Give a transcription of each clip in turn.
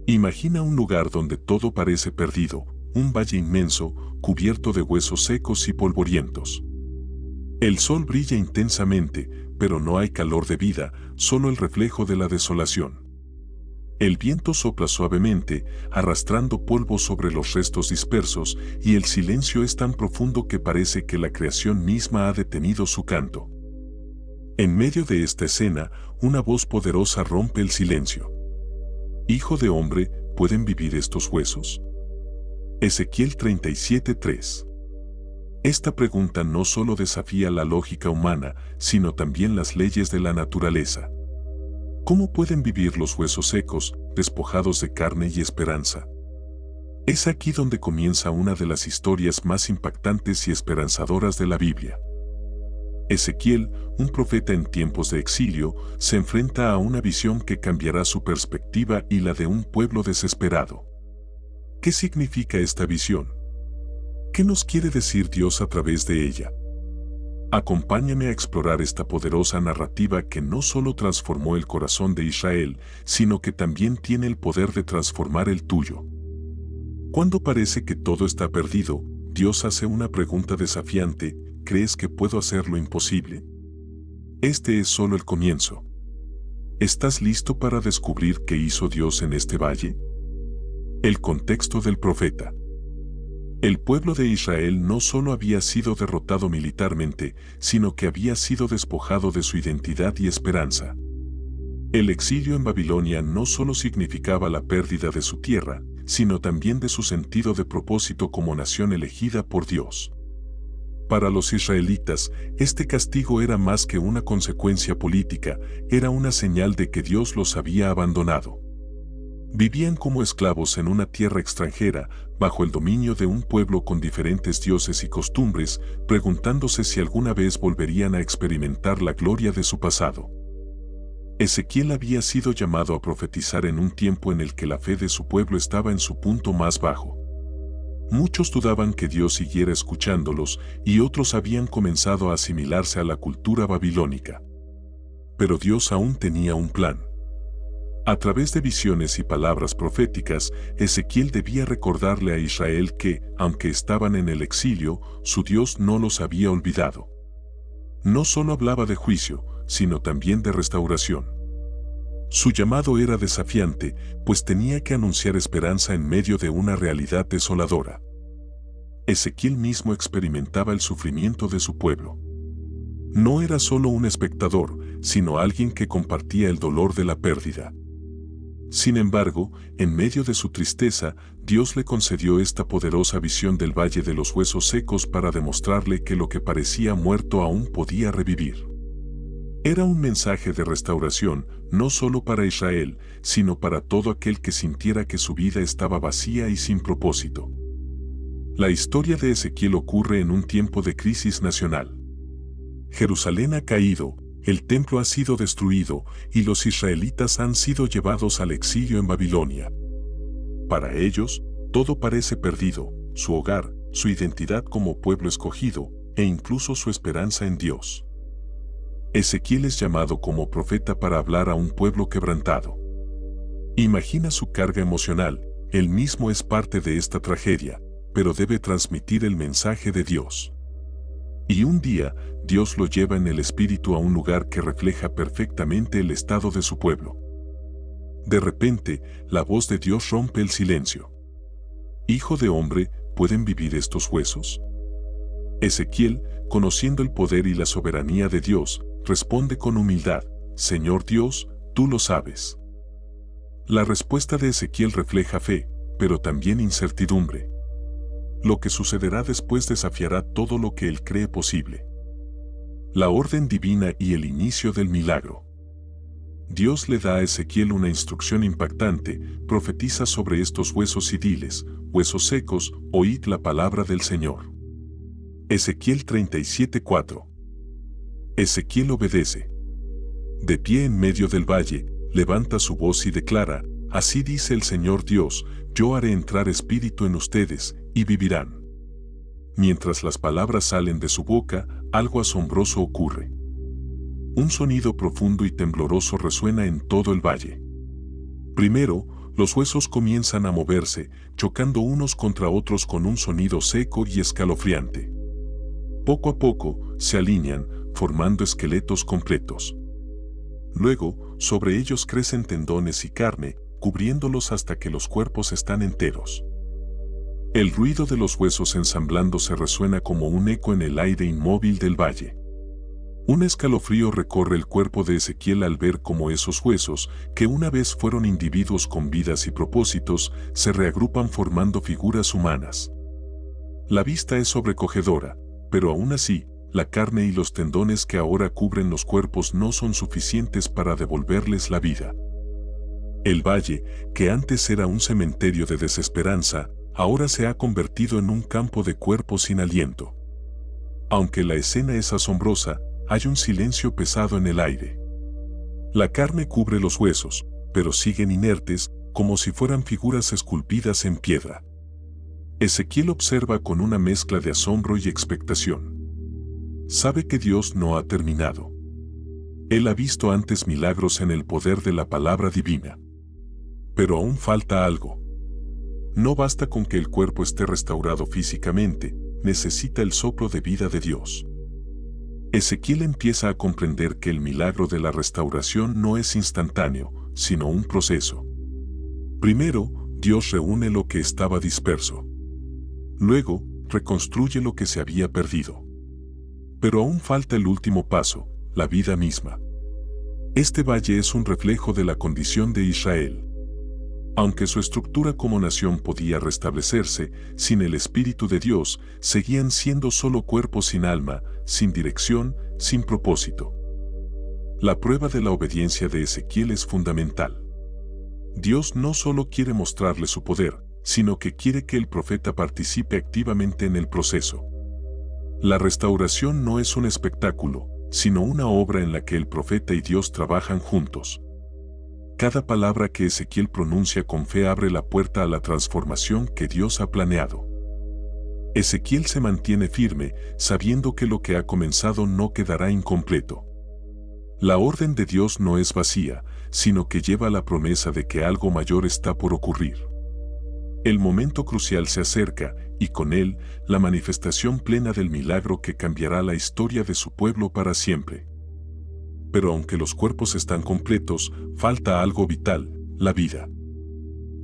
Imagina un lugar donde todo parece perdido, un valle inmenso, cubierto de huesos secos y polvorientos. El sol brilla intensamente, pero no hay calor de vida, solo el reflejo de la desolación. El viento sopla suavemente, arrastrando polvo sobre los restos dispersos, y el silencio es tan profundo que parece que la creación misma ha detenido su canto. En medio de esta escena, una voz poderosa rompe el silencio. Hijo de hombre, ¿pueden vivir estos huesos? Ezequiel 37:3. Esta pregunta no solo desafía la lógica humana, sino también las leyes de la naturaleza. ¿Cómo pueden vivir los huesos secos, despojados de carne y esperanza? Es aquí donde comienza una de las historias más impactantes y esperanzadoras de la Biblia. Ezequiel, un profeta en tiempos de exilio, se enfrenta a una visión que cambiará su perspectiva y la de un pueblo desesperado. ¿Qué significa esta visión? ¿Qué nos quiere decir Dios a través de ella? Acompáñame a explorar esta poderosa narrativa que no solo transformó el corazón de Israel, sino que también tiene el poder de transformar el tuyo. Cuando parece que todo está perdido, Dios hace una pregunta desafiante: ¿crees que puedo hacer lo imposible? Este es solo el comienzo. ¿Estás listo para descubrir qué hizo Dios en este valle? El contexto del profeta. El pueblo de Israel no solo había sido derrotado militarmente, sino que había sido despojado de su identidad y esperanza. El exilio en Babilonia no solo significaba la pérdida de su tierra, sino también de su sentido de propósito como nación elegida por Dios. Para los israelitas, este castigo era más que una consecuencia política, era una señal de que Dios los había abandonado. Vivían como esclavos en una tierra extranjera, bajo el dominio de un pueblo con diferentes dioses y costumbres, preguntándose si alguna vez volverían a experimentar la gloria de su pasado. Ezequiel había sido llamado a profetizar en un tiempo en el que la fe de su pueblo estaba en su punto más bajo. Muchos dudaban que Dios siguiera escuchándolos, y otros habían comenzado a asimilarse a la cultura babilónica. Pero Dios aún tenía un plan. A través de visiones y palabras proféticas, Ezequiel debía recordarle a Israel que, aunque estaban en el exilio, su Dios no los había olvidado. No solo hablaba de juicio, sino también de restauración. Su llamado era desafiante, pues tenía que anunciar esperanza en medio de una realidad desoladora. Ezequiel mismo experimentaba el sufrimiento de su pueblo. No era solo un espectador, sino alguien que compartía el dolor de la pérdida. Sin embargo, en medio de su tristeza, Dios le concedió esta poderosa visión del Valle de los Huesos Secos para demostrarle que lo que parecía muerto aún podía revivir. Era un mensaje de restauración, no solo para Israel, sino para todo aquel que sintiera que su vida estaba vacía y sin propósito. La historia de Ezequiel ocurre en un tiempo de crisis nacional. Jerusalén ha caído, el templo ha sido destruido y los israelitas han sido llevados al exilio en Babilonia. Para ellos, todo parece perdido: su hogar, su identidad como pueblo escogido, e incluso su esperanza en Dios. Ezequiel es llamado como profeta para hablar a un pueblo quebrantado. Imagina su carga emocional: él mismo es parte de esta tragedia, pero debe transmitir el mensaje de Dios. Y un día, Dios lo lleva en el espíritu a un lugar que refleja perfectamente el estado de su pueblo. De repente, la voz de Dios rompe el silencio. Hijo de hombre, ¿pueden vivir estos huesos? Ezequiel, conociendo el poder y la soberanía de Dios, responde con humildad: Señor Dios, tú lo sabes. La respuesta de Ezequiel refleja fe, pero también incertidumbre. Lo que sucederá después desafiará todo lo que él cree posible. La orden divina y el inicio del milagro. Dios le da a Ezequiel una instrucción impactante: profetiza sobre estos huesos y diles: huesos secos, oíd la palabra del Señor. Ezequiel 37:4. Ezequiel obedece. De pie en medio del valle, levanta su voz y declara: así dice el Señor Dios, yo haré entrar espíritu en ustedes, y vivirán. Mientras las palabras salen de su boca, algo asombroso ocurre. Un sonido profundo y tembloroso resuena en todo el valle. Primero, los huesos comienzan a moverse, chocando unos contra otros con un sonido seco y escalofriante. Poco a poco, se alinean, formando esqueletos completos. Luego, sobre ellos crecen tendones y carne, cubriéndolos hasta que los cuerpos están enteros. El ruido de los huesos ensamblándose resuena como un eco en el aire inmóvil del valle. Un escalofrío recorre el cuerpo de Ezequiel al ver cómo esos huesos, que una vez fueron individuos con vidas y propósitos, se reagrupan formando figuras humanas. La vista es sobrecogedora, pero aún así, la carne y los tendones que ahora cubren los cuerpos no son suficientes para devolverles la vida. El valle, que antes era un cementerio de desesperanza, ahora se ha convertido en un campo de cuerpos sin aliento. Aunque la escena es asombrosa, hay un silencio pesado en el aire. La carne cubre los huesos, pero siguen inertes, como si fueran figuras esculpidas en piedra. Ezequiel observa con una mezcla de asombro y expectación. Sabe que Dios no ha terminado. Él ha visto antes milagros en el poder de la palabra divina. Pero aún falta algo. No basta con que el cuerpo esté restaurado físicamente, necesita el soplo de vida de Dios. Ezequiel empieza a comprender que el milagro de la restauración no es instantáneo, sino un proceso. Primero, Dios reúne lo que estaba disperso. Luego, reconstruye lo que se había perdido. Pero aún falta el último paso, la vida misma. Este valle es un reflejo de la condición de Israel. Aunque su estructura como nación podía restablecerse, sin el Espíritu de Dios, seguían siendo solo cuerpos sin alma, sin dirección, sin propósito. La prueba de la obediencia de Ezequiel es fundamental. Dios no solo quiere mostrarle su poder, sino que quiere que el profeta participe activamente en el proceso. La restauración no es un espectáculo, sino una obra en la que el profeta y Dios trabajan juntos. Cada palabra que Ezequiel pronuncia con fe abre la puerta a la transformación que Dios ha planeado. Ezequiel se mantiene firme, sabiendo que lo que ha comenzado no quedará incompleto. La orden de Dios no es vacía, sino que lleva la promesa de que algo mayor está por ocurrir. El momento crucial se acerca, y con él, la manifestación plena del milagro que cambiará la historia de su pueblo para siempre. Pero aunque los cuerpos están completos, falta algo vital, la vida.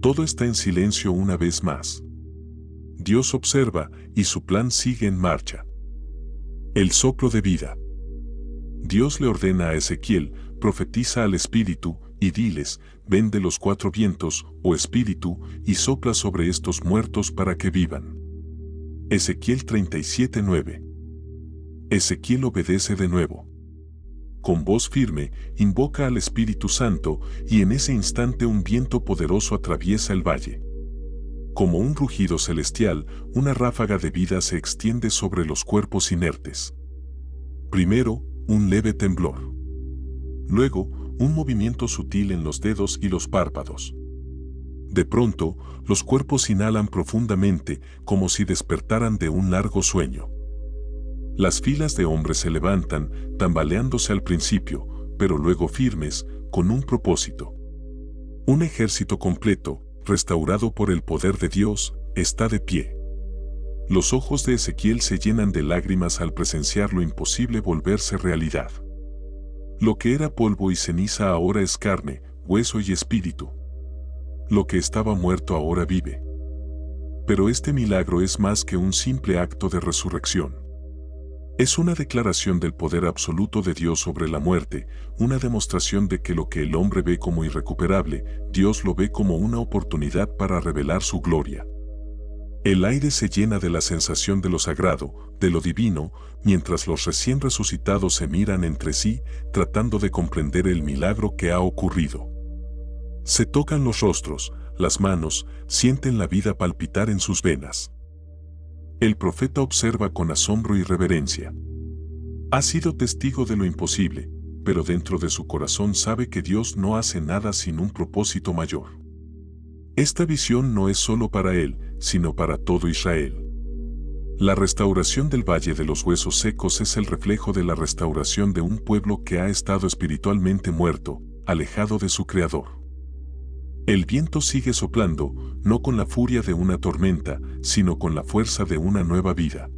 Todo está en silencio una vez más. Dios observa, y su plan sigue en marcha. El soplo de vida. Dios le ordena a Ezequiel, profetiza al Espíritu, y diles, ven de los cuatro vientos, oh Espíritu, y sopla sobre estos muertos para que vivan. Ezequiel 37:9. Ezequiel obedece de nuevo. Con voz firme, invoca al Espíritu Santo, y en ese instante un viento poderoso atraviesa el valle. Como un rugido celestial, una ráfaga de vida se extiende sobre los cuerpos inertes. Primero, un leve temblor. Luego, un movimiento sutil en los dedos y los párpados. De pronto, los cuerpos inhalan profundamente, como si despertaran de un largo sueño. Las filas de hombres se levantan, tambaleándose al principio, pero luego firmes, con un propósito. Un ejército completo, restaurado por el poder de Dios, está de pie. Los ojos de Ezequiel se llenan de lágrimas al presenciar lo imposible volverse realidad. Lo que era polvo y ceniza ahora es carne, hueso y espíritu. Lo que estaba muerto ahora vive. Pero este milagro es más que un simple acto de resurrección. Es una declaración del poder absoluto de Dios sobre la muerte, una demostración de que lo que el hombre ve como irrecuperable, Dios lo ve como una oportunidad para revelar su gloria. El aire se llena de la sensación de lo sagrado, de lo divino, mientras los recién resucitados se miran entre sí, tratando de comprender el milagro que ha ocurrido. Se tocan los rostros, las manos, sienten la vida palpitar en sus venas. El profeta observa con asombro y reverencia. Ha sido testigo de lo imposible, pero dentro de su corazón sabe que Dios no hace nada sin un propósito mayor. Esta visión no es solo para él, sino para todo Israel. La restauración del Valle de los Huesos Secos es el reflejo de la restauración de un pueblo que ha estado espiritualmente muerto, alejado de su Creador. El viento sigue soplando, no con la furia de una tormenta, sino con la fuerza de una nueva vida.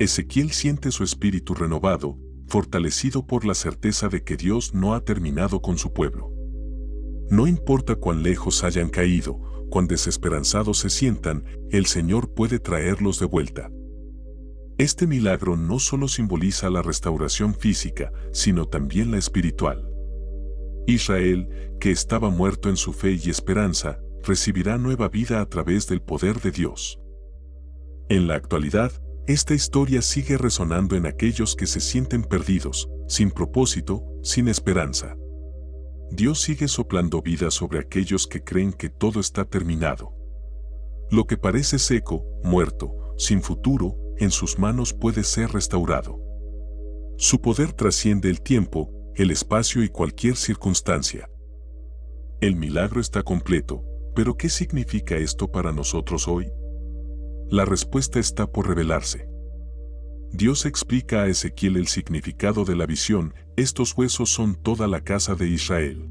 Ezequiel siente su espíritu renovado, fortalecido por la certeza de que Dios no ha terminado con su pueblo. No importa cuán lejos hayan caído, cuán desesperanzados se sientan, el Señor puede traerlos de vuelta. Este milagro no solo simboliza la restauración física, sino también la espiritual. Israel, que estaba muerto en su fe y esperanza, recibirá nueva vida a través del poder de Dios. En la actualidad, esta historia sigue resonando en aquellos que se sienten perdidos, sin propósito, sin esperanza. Dios sigue soplando vida sobre aquellos que creen que todo está terminado. Lo que parece seco, muerto, sin futuro, en sus manos puede ser restaurado. Su poder trasciende el tiempo, el espacio y cualquier circunstancia. El milagro está completo, pero ¿qué significa esto para nosotros hoy? La respuesta está por revelarse. Dios explica a Ezequiel el significado de la visión: estos huesos son toda la casa de Israel.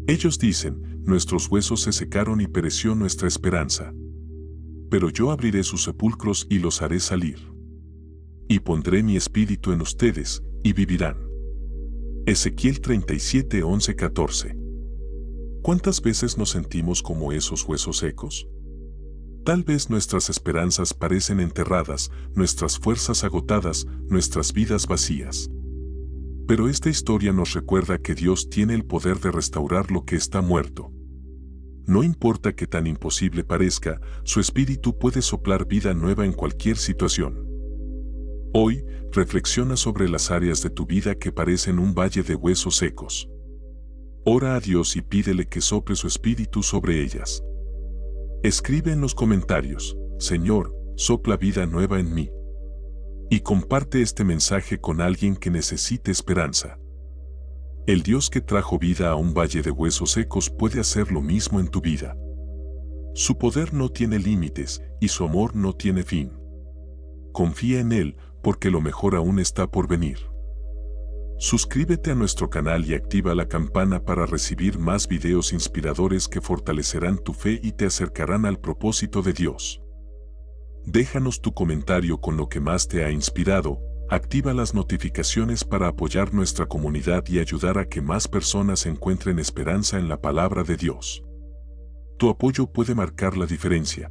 Ellos dicen, nuestros huesos se secaron y pereció nuestra esperanza. Pero yo abriré sus sepulcros y los haré salir. Y pondré mi espíritu en ustedes, y vivirán. Ezequiel 37, 11, 14. ¿Cuántas veces nos sentimos como esos huesos secos? Tal vez nuestras esperanzas parecen enterradas, nuestras fuerzas agotadas, nuestras vidas vacías. Pero esta historia nos recuerda que Dios tiene el poder de restaurar lo que está muerto. No importa qué tan imposible parezca, su espíritu puede soplar vida nueva en cualquier situación. Hoy, reflexiona sobre las áreas de tu vida que parecen un valle de huesos secos. Ora a Dios y pídele que sople su espíritu sobre ellas. Escribe en los comentarios, Señor, sopla vida nueva en mí. Y comparte este mensaje con alguien que necesite esperanza. El Dios que trajo vida a un valle de huesos secos puede hacer lo mismo en tu vida. Su poder no tiene límites y su amor no tiene fin. Confía en Él, porque lo mejor aún está por venir. Suscríbete a nuestro canal y activa la campana para recibir más videos inspiradores que fortalecerán tu fe y te acercarán al propósito de Dios. Déjanos tu comentario con lo que más te ha inspirado, activa las notificaciones para apoyar nuestra comunidad y ayudar a que más personas encuentren esperanza en la palabra de Dios. Tu apoyo puede marcar la diferencia.